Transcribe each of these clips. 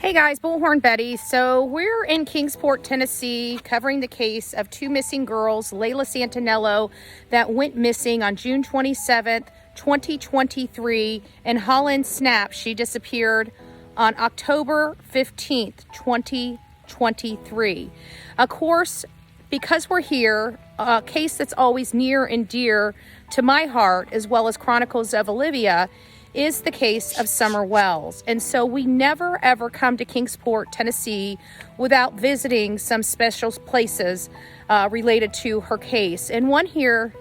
Hey guys, Bullhorn Betty. So we're in Kingsport, Tennessee, covering the case of two missing girls, Layla Santinello, that went missing on June 27th, 2023, and Holland Snap. She disappeared on October 15th, 2023. Of course, because we're here, a case that's always near and dear to my heart, as well as Chronicles of Olivia, is the case of Summer Wells. And so we never ever come to Kingsport, Tennessee without visiting some special places related to her case. And one here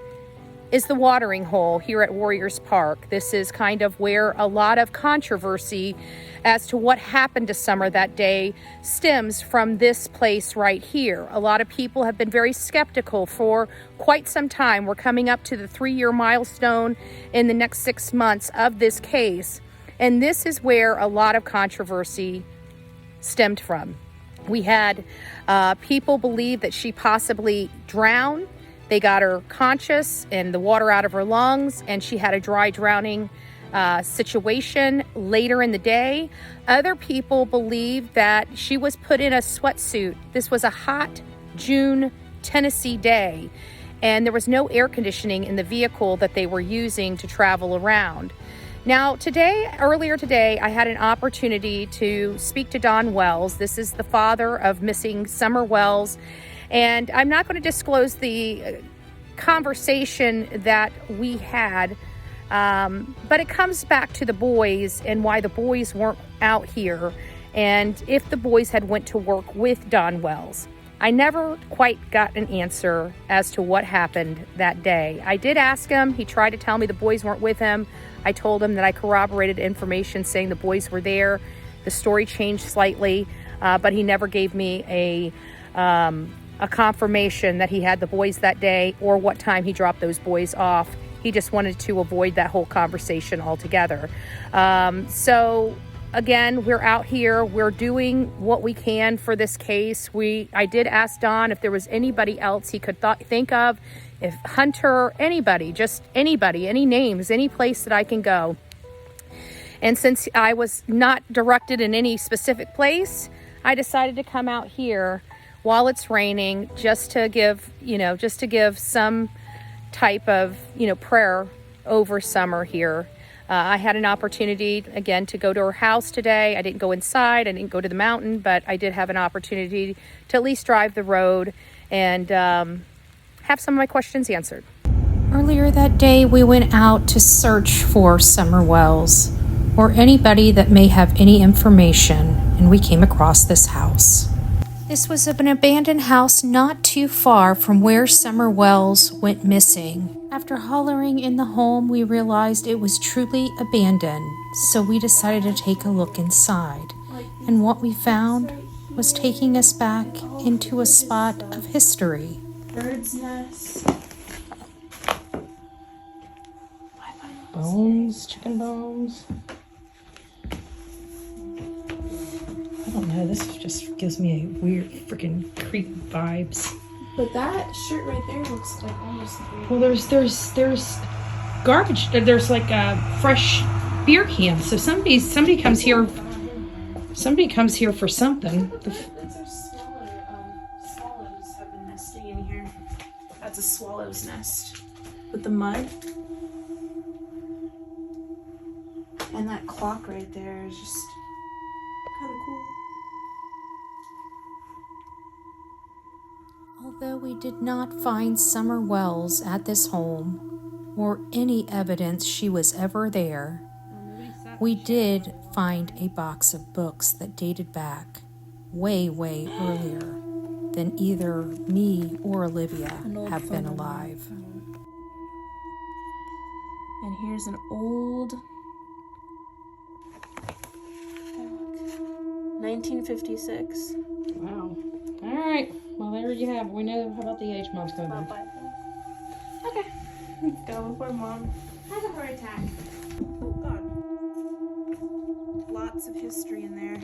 is the watering hole here at Warriors Park. This is kind of where a lot of controversy as to what happened to Summer that day stems from this place right here. A lot of people have been very skeptical for quite some time. We're coming up to the 3-year milestone in the next 6 months of this case. And this is where a lot of controversy stemmed from. We had people believe that she possibly drowned. They got her conscious and the water out of her lungs, and she had a dry drowning situation later in the day. Other people believe that she was put in a sweatsuit. This was a hot June Tennessee day, and there was no air conditioning in the vehicle that they were using to travel around. Now, earlier today, I had an opportunity to speak to Don Wells. This is the father of missing Summer Wells. And I'm not going to disclose the conversation that we had, but it comes back to the boys and why the boys weren't out here, and if the boys had went to work with Don Wells. I never quite got an answer as to what happened that day. I did ask him. He tried to tell me the boys weren't with him. I told him that I corroborated information saying the boys were there. The story changed slightly, but he never gave me a confirmation that he had the boys that day or what time he dropped those boys off. He just wanted to avoid that whole conversation altogether. So again, we're out here. We're doing what we can for this case. I did ask Don if there was anybody else he could think of, if Hunter, anybody, just anybody, any names, any place that I can go. And since I was not directed in any specific place, I decided to come out here while it's raining, just to give some type of, prayer over Summer here. I had an opportunity, again, to go to her house today. I didn't go inside. I didn't go to the mountain, but I did have an opportunity to at least drive the road and have some of my questions answered. Earlier that day, we went out to search for Summer Wells or anybody that may have any information, and we came across this house. This was an abandoned house not too far from where Summer Wells went missing. After hollering in the home, we realized it was truly abandoned, so we decided to take a look inside. And what we found was taking us back into a spot of history. Bird's nest. Bones, chicken bones. I don't know, this just gives me a weird freaking creep vibes. But that shirt right there looks like almost like... Well, there's garbage. There's like fresh beer cans. So somebody comes here. Somebody comes here for something. It's our swallows have been nesting in here. That's a swallow's nest with the mud. And that clock right there is just kind of cool. Although we did not find Summer Wells at this home or any evidence she was ever there, we did find a box of books that dated back way earlier than either me or Olivia have been alive. And here's an old 1956. Wow. All right. Well, there you have it. We know about the age Mom's going to be. Okay. Let's go before Mom has a heart attack. Oh, God. Lots of history in there.